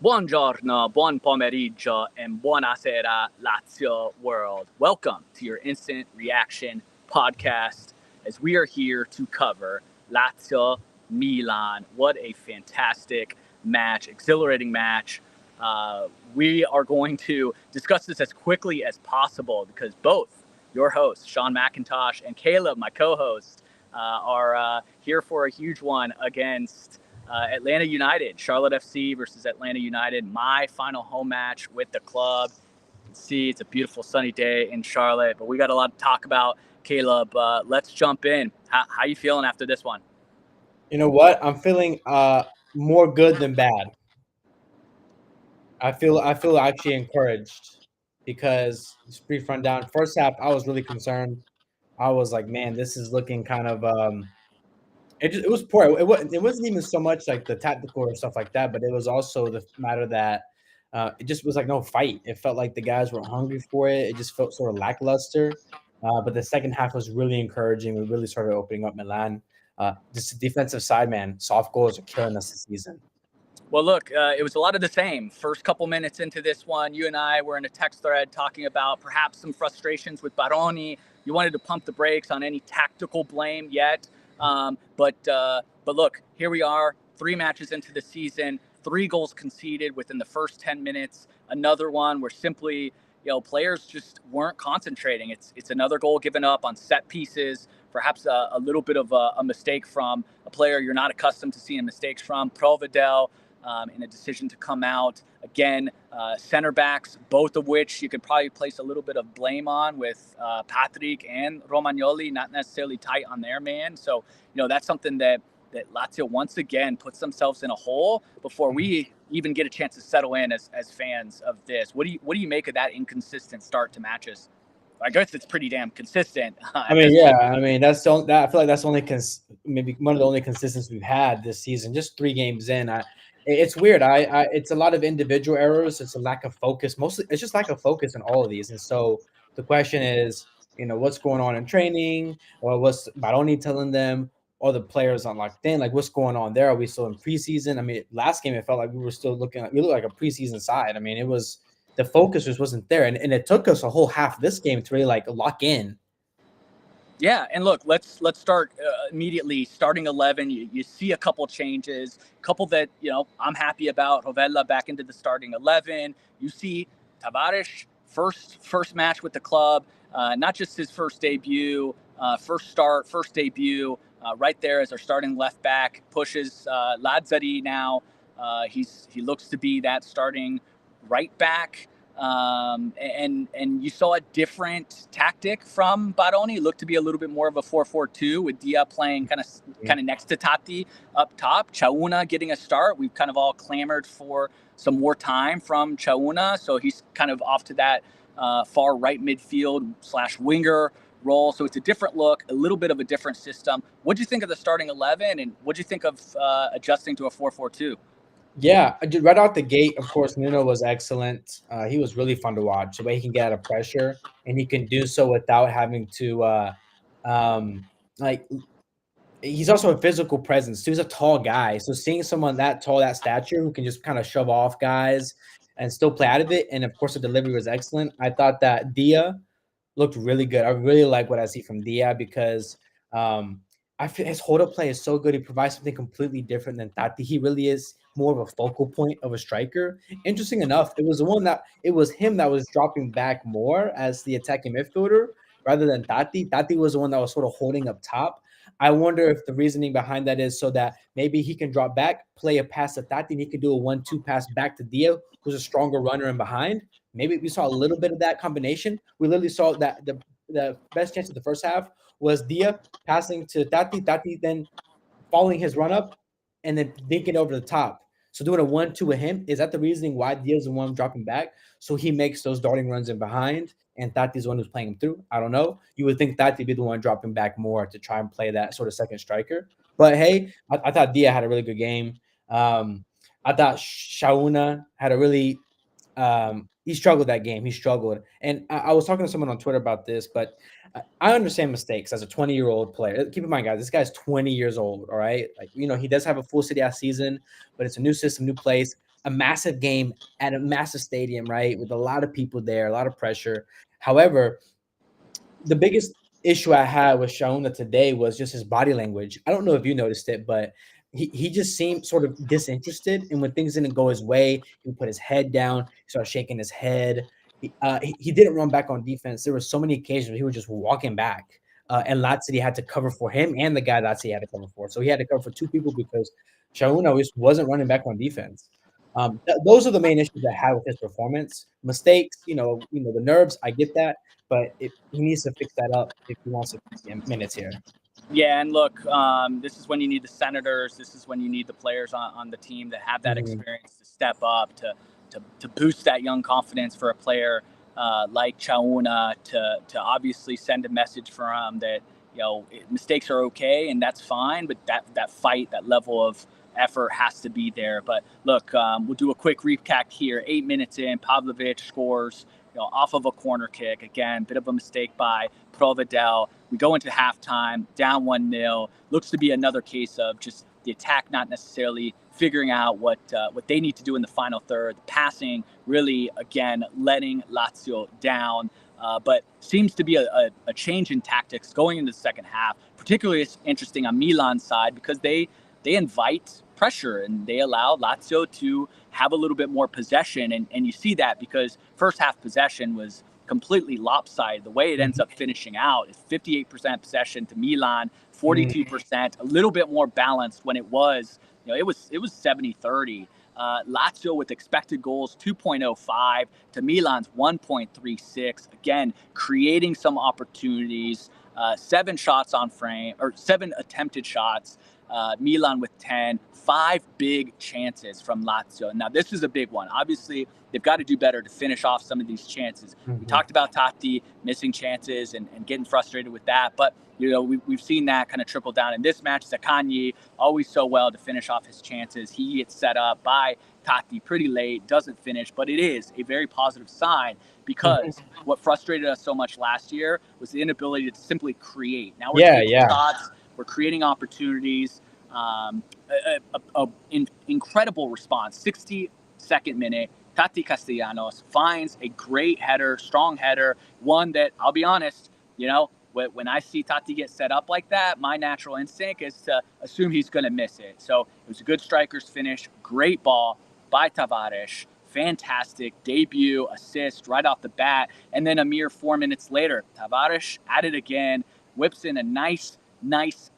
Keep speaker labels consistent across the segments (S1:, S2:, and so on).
S1: Buongiorno, buon pomeriggio, and buonasera, Lazio world. Welcome to your instant reaction podcast as we are here to cover Lazio Milan. What a fantastic match, exhilarating match. We are going to discuss this as quickly as possible because both your hosts, Sean McIntosh and Caleb, my co host, are here for a huge one against Atlanta United, Charlotte FC versus Atlanta United. My final home match with the club. You can see it's a beautiful sunny day in Charlotte, but we got a lot to talk about. Caleb, let's jump in. How you feeling after this one?
S2: You know what? I'm feeling more good than bad. I feel actually encouraged because it's brief rundown. First half, I was really concerned. I was like, man, this is looking kind of it was poor. It wasn't even so much like the tactical or stuff like that, but it was also the matter that it just was like no fight. It felt like the guys were hungry for it. It just felt sort of lackluster. But the second half was really encouraging. We really started opening up Milan. Just the defensive side, man, soft goals are killing us this season.
S1: Well, look, it was a lot of the same. First couple minutes into this one, you and I were in a text thread talking about perhaps some frustrations with Baroni. You wanted to pump the brakes on any tactical blame yet, but look, here we are, 3 matches into the season, 3 goals conceded within the first 10 minutes. Another one where simply, players just weren't concentrating. It's another goal given up on set pieces. Perhaps a little bit of a mistake from a player you're not accustomed to seeing mistakes from, Providel, in a decision to come out. Again, center backs, both of which you could probably place a little bit of blame on with Patrick and Romagnoli, not necessarily tight on their man. So, that's something that Lazio once again puts themselves in a hole before we even get a chance to settle in as fans of this. What do you make of that inconsistent start to matches? I guess it's pretty damn consistent
S2: I
S1: at
S2: mean,
S1: this
S2: yeah,
S1: point.
S2: I mean I feel like that's only maybe one of the only consistencies we've had this season. Just 3 games in, it's weird. It's a lot of individual errors. It's a lack of focus. Mostly, it's just lack of focus in all of these. And so the question is, what's going on in training, or what's Baroni telling them, or the players aren't locked in? Like, what's going on there? Are we still in preseason? I mean, last game it felt like we were still we looked like a preseason side. I mean, it was the focus just wasn't there, and it took us a whole half of this game to really like lock in.
S1: Yeah, and look, let's start immediately. Starting 11, you see a couple changes, a couple that I'm happy about. Rovella back into the starting 11. You see Tavares first match with the club, not just his first debut, first start, first debut. Right there as our starting left back pushes Lazzari now. He looks to be that starting right back. And you saw a different tactic from Baroni. It looked to be a little bit more of a 4-4-2 with Dia playing kind of next to Tati up top. Chauna getting a start. We've kind of all clamored for some more time from Chauna, so he's kind of off to that far right midfield / winger role. So it's a different look, a little bit of a different system. What do you think of the starting 11, and what do you think of adjusting to a 4-4-2?
S2: Yeah, right out the gate, of course, Nuno was excellent. He was really fun to watch. The way he can get out of pressure, and he can do so without having to, um, like, he's also a physical presence. He's a tall guy, so seeing someone that tall, that stature, who can just kind of shove off guys and still play out of it, and of course, the delivery was excellent. I thought that Dia looked really good. I really like what I see from Dia because um, I feel his hold up play is so good. He provides something completely different than Tati. He really is more of a focal point of a striker. Interesting enough, it was him that was dropping back more as the attacking midfielder rather than Tati. Tati was the one that was sort of holding up top. I wonder if the reasoning behind that is so that maybe he can drop back, play a pass to Tati, and he can do a 1-2 pass back to Dia, who's a stronger runner in behind. Maybe we saw a little bit of that combination. We literally saw that the best chance of the first half was Dia passing to Tati, Tati then following his run up and then dinking over the top. So doing a 1-2 with him, is that the reasoning why Dia's the one dropping back? So he makes those darting runs in behind, and Tati's the one who's playing him through. I don't know. You would think Tati would be the one dropping back more to try and play that sort of second striker. But hey, I thought Dia had a really good game. I thought Shauna had a really he struggled that game. He struggled. And I was talking to someone on Twitter about this, but I understand mistakes as a 20-year-old player. Keep in mind, guys, this guy's 20 years old. All right. Like, he does have a full City A season, but it's a new system, new place. a massive game at a massive stadium, right? With a lot of people there, a lot of pressure. However, the biggest issue I had with Shauna today was just his body language. I don't know if you noticed it, but he just seemed sort of disinterested. And when things didn't go his way, he would put his head down, he started shaking his head. He didn't run back on defense. There were so many occasions where he was just walking back. And Lazio had to cover for him and the guy Lazio had to cover for. So he had to cover for two people because Shauna just wasn't running back on defense. Those are the main issues I had with his performance. Mistakes, the nerves. I get that, but he needs to fix that up if he wants to get minutes here.
S1: Yeah, and look, this is when you need the Senators. This is when you need the players on the team that have that experience to step up to boost that young confidence for a player like Chauna to obviously send a message for him that mistakes are okay and that's fine, but that fight, that level of effort has to be there. But look, we'll do a quick recap here. 8 minutes in, Pavlovic scores off of a corner kick. Again, bit of a mistake by Provedel. We go into halftime, down 1-0. Looks to be another case of just the attack not necessarily figuring out what they need to do in the final third. The passing really, again, letting Lazio down. But seems to be a change in tactics going into the second half. Particularly it's interesting on Milan's side because they invite pressure and they allow Lazio to have a little bit more possession. And you see that because first half possession was completely lopsided. The way it ends up finishing out is 58% possession to Milan, 42%, a little bit more balanced when it was, it was 70-30. Lazio with expected goals 2.05 to Milan's 1.36. Again, creating some opportunities, 7 shots on frame or 7 attempted shots. Milan with 10, 5 big chances from Lazio. Now, this is a big one. Obviously, they've got to do better to finish off some of these chances. We talked about Totti missing chances and getting frustrated with that, but we've seen that kind of trickle down in this match. Zaccagni, always so well to finish off his chances. He gets set up by Totti pretty late, doesn't finish, but it is a very positive sign because what frustrated us so much last year was the inability to simply create. Now we're taking shots, we're creating opportunities. Incredible response. 62nd minute, Tati Castellanos finds a great header, strong header, one that, I'll be honest, when I see Tati get set up like that, my natural instinct is to assume he's going to miss it. So it was a good striker's finish, great ball by Tavares, fantastic debut, assist right off the bat. And then a mere 4 minutes later, Tavares at it again, whips in a nice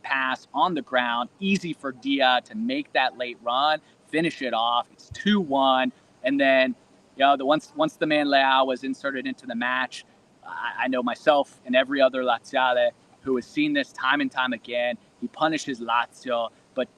S1: pass on the ground, easy for Dia to make that late run, finish it off. It's 2-1. And then, once the man Leao was inserted into the match, I know myself and every other Laziale who has seen this time and time again, he punishes Lazio. But,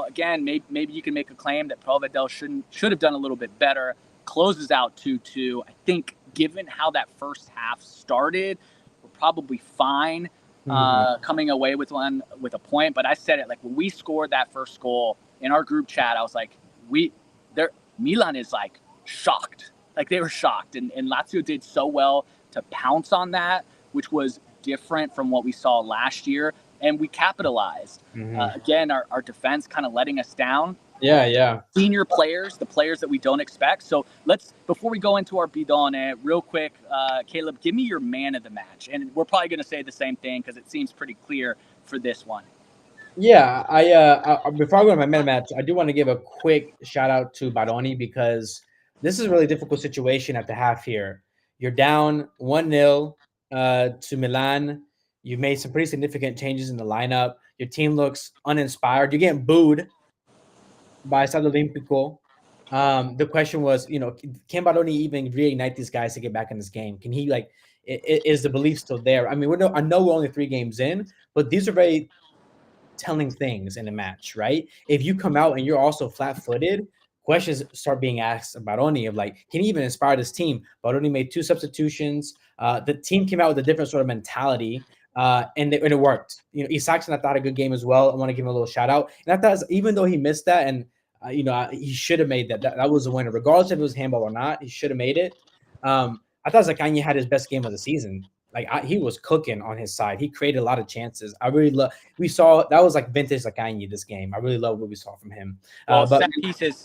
S1: again, maybe you can make a claim that Provedel should have done a little bit better. Closes out 2-2. I think given how that first half started, we're probably fine coming away with a point. But I said it, like when we scored that first goal in our group chat, I was like, Milan is like shocked. Like they were shocked. And Lazio did so well to pounce on that, which was different from what we saw last year. And we capitalized. Again, our defense kind of letting us down. Senior players, the players that we don't expect. So before we go into our bidone, real quick, Caleb, give me your man of the match. And we're probably going to say the same thing because it seems pretty clear for this one.
S2: Yeah, before I go to my man of the match, I do want to give a quick shout out to Baroni because this is a really difficult situation at the half here. You're down 1-0 to Milan. You've made some pretty significant changes in the lineup. Your team looks uninspired. You're getting booed by Stade Olimpico. The question was, can Baroni even reignite these guys to get back in this game? Can he, is the belief still there? I mean, I know we're only 3 games in, but these are very telling things in a match, right? If you come out and you're also flat-footed, questions start being asked of Baroni of can he even inspire this team? Baroni made 2 substitutions. The team came out with a different sort of mentality. And it worked. Isaacson, I thought, a good game as well. I want to give him a little shout out. And I thought, even though he missed that, and he should have made that. That was a winner, regardless if it was handball or not. He should have made it. I thought Zaccagni had his best game of the season. Like he was cooking on his side. He created a lot of chances. I really love. We saw that was like vintage Lacagni this game. I really love what we saw from him.
S1: Well,
S2: But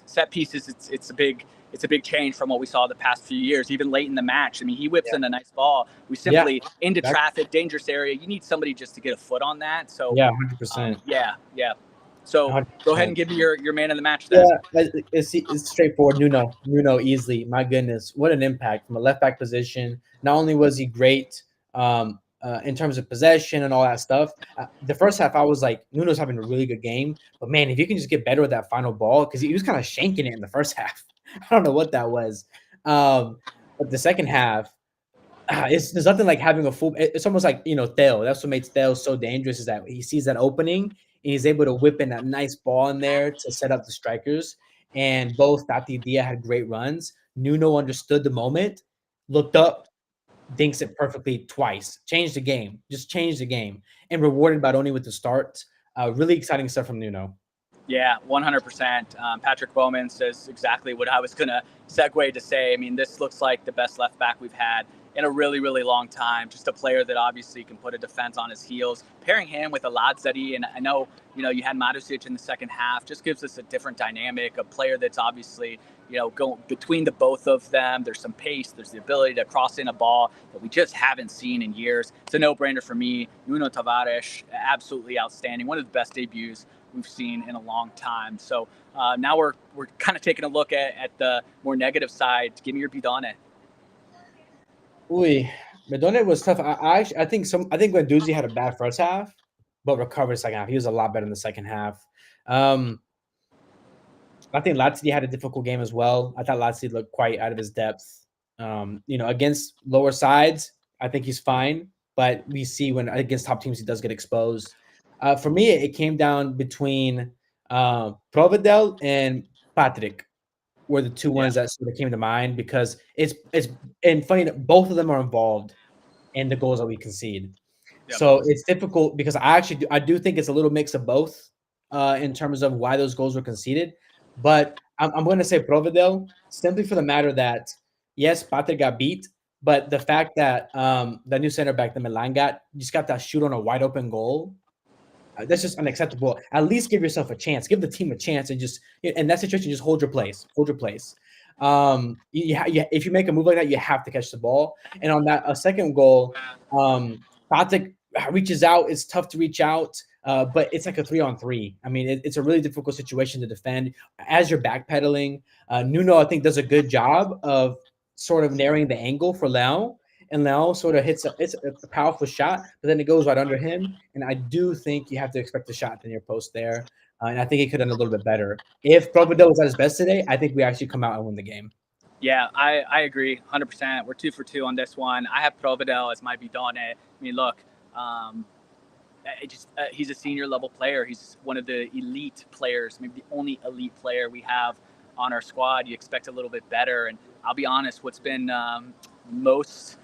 S1: set pieces, it's a big change from what we saw the past few years. Even late in the match, I mean, he whips
S2: yeah,
S1: in a nice ball. We
S2: yeah,
S1: simply into
S2: exactly.
S1: traffic, dangerous area. You need somebody just to get a foot on that. So,
S2: Yeah, 100%,
S1: yeah. So go ahead and
S2: 100%.
S1: give me your man of the match then.
S2: Yeah, it's straightforward. Nuno, easily. My goodness, what an impact from a left back position. Not only was he great in terms of possession and all that stuff. The first half, I was like, Nuno's having a really good game, but man, if you can just get better with that final ball, because he was kind of shanking it in the first half. I don't know what that was, but the second half, there's nothing like having a full. It's almost like Theo. That's what makes Theo so dangerous is that he sees that opening and he's able to whip in that nice ball in there to set up the strikers. And both Tati Dia had great runs. Nuno understood the moment, looked up, dinks it perfectly twice, changed the game, just changed the game, and rewarded Baroni with the start. Really exciting stuff from Nuno.
S1: Yeah, 100%. Patrick Bowman says exactly what I was going to segue to say. I mean, this looks like the best left back we've had in a really, really long time. Just a player that obviously can put a defense on his heels. Pairing him with a Lazio, and I know, you had Marusic in the second half, just gives us a different dynamic, a player that's obviously, going between the both of them. There's some pace, there's the ability to cross in a ball that we just haven't seen in years. It's a no-brainer for me. Nuno Tavares, absolutely outstanding. One of the best debuts we've seen in a long time. So now we're kind of taking a look at the more negative side. Give me your bidone.
S2: Uy, Medone was tough. I think Guendouzi had a bad first half, but recovered second half. He was a lot better in the second half. Um, I think Lazio had a difficult game as well. I thought Lazio looked quite out of his depth. Against lower sides, I think he's fine, but we see when against top teams he does get exposed. For me, it came down between Provedel and Patrick were the two
S1: Yeah.
S2: ones that sort of came to mind because it's and funny that both of them are involved in the goals that we concede.
S1: Yep.
S2: So it's difficult because I do think it's a little mix of both in terms of why those goals were conceded. But I'm going to say Providel simply for the matter that yes, Patrick got beat, but the fact that the new center back, the Milan just got that shoot on a wide open goal. That's just unacceptable. At least give yourself a chance. Give the team a chance, and just in that situation, just hold your place. Hold your place. If you make a move like that, you have to catch the ball. And on that a second goal, Patrick reaches out. It's tough to reach out, but it's like a 3-on-3. I mean, it's a really difficult situation to defend as you're backpedaling. Nuno, I think, does a good job of sort of narrowing the angle for Leão. And Leão sort of it's a powerful shot, but then it goes right under him. And I do think you have to expect a shot at the near post there. And I think he could have done a little bit better. If Providel was at his best today, I think we actually come out and win the game.
S1: Yeah, I agree 100%. We're 2 for 2 on this one. I have Providel as my bidone. I mean, look, he's a senior level player. He's one of the elite players, maybe the only elite player we have on our squad. You expect a little bit better. And I'll be honest, what's been most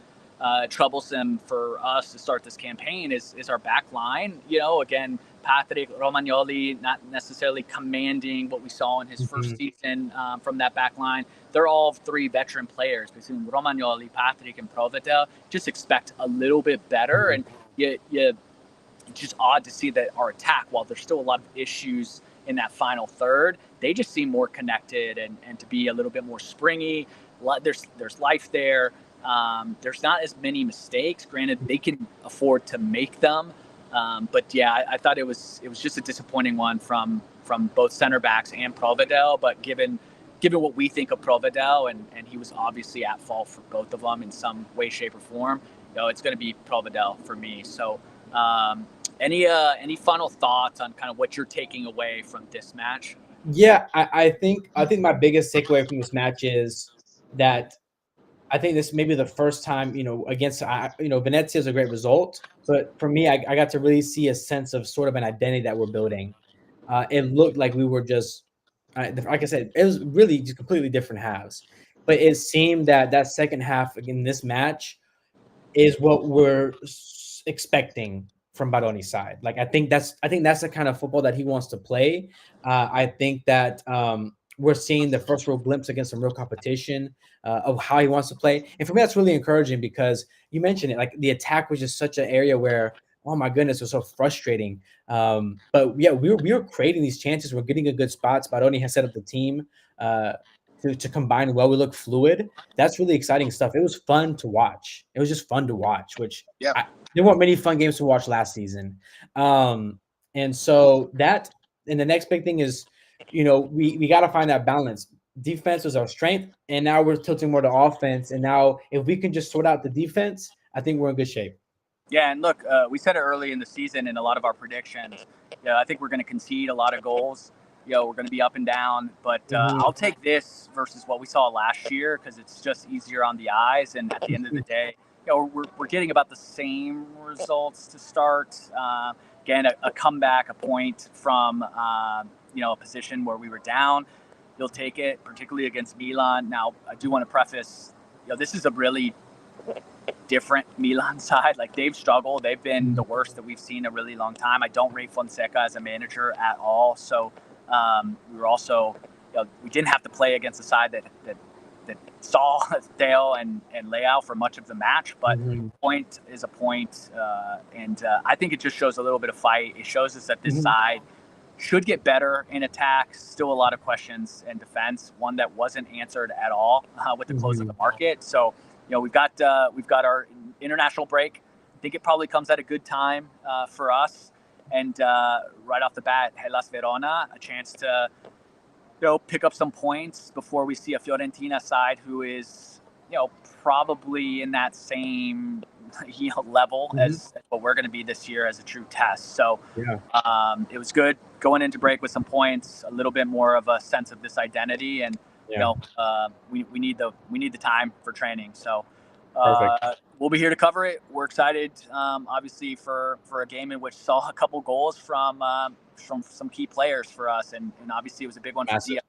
S1: troublesome for us to start this campaign is our back line. Again, Patrick Romagnoli not necessarily commanding what we saw in his first season from that back line. They're all three veteran players between Romagnoli, Patrick, and Provedel. Just expect a little bit better, and it's just odd to see that our attack, while there's still a lot of issues in that final third, they just seem more connected and to be a little bit more springy. There's life there. There's not as many mistakes. Granted, they can afford to make them, but yeah, I thought it was just a disappointing one from both center backs and Provedel. But given what we think of Provedel, and he was obviously at fault for both of them in some way, shape, or form, it's going to be Provedel for me. So, any final thoughts on kind of what you're taking away from this match?
S2: Yeah, I think my biggest takeaway from this match is that I think this may be the first time, against, Venezia is a great result. But for me, I got to really see a sense of sort of an identity that we're building. It looked like we were just, like I said, it was really just completely different halves. But it seemed that second half in this match is what we're expecting from Baroni's side. Like I think that's the kind of football that he wants to play. I think that we're seeing the first real glimpse against some real competition of how he wants to play. And for me, that's really encouraging because you mentioned it, like the attack was just such an area where, oh my goodness, it was so frustrating. But yeah, we were creating these chances. We're getting a good spot. Spadoni has set up the team uh, to combine well. We look fluid. That's really exciting stuff. It was fun to watch. It was just fun to watch, which
S3: Yeah.
S2: there weren't many fun games to watch last season. And so that, and the next big thing is, we got to find that balance. Defense was our strength, and now we're tilting more to offense. And now, if we can just sort out the defense, I think we're in good shape.
S1: Yeah, and look, we said it early in the season in a lot of our predictions. Yeah, I think we're going to concede a lot of goals. We're going to be up and down, but I'll take this versus what we saw last year because it's just easier on the eyes. And at the end of the day, we're getting about the same results to start. Again, a comeback, a point from a position where we were down. You'll take it, particularly against Milan. Now, I do want to preface, this is a really different Milan side. Like, they've struggled. They've been the worst that we've seen in a really long time. I don't rate Fonseca as a manager at all. So we were also, we didn't have to play against a side that saw Dale and Leao for much of the match, but point is a point. And I think it just shows a little bit of fight. It shows us that this side should get better in attack. Still a lot of questions in defense. One that wasn't answered at all with the close of the market. So, we've got our international break. I think it probably comes at a good time for us. And right off the bat, Hellas Verona, a chance to pick up some points before we see a Fiorentina side who is probably in that same level as what we're going to be this year as a true test. So it was good going into break with some points, a little bit more of a sense of this identity, and we need the time for training. So we'll be here to cover it. We're excited, obviously, for a game in which saw a couple goals from some key players for us, and obviously it was a big one for Dia.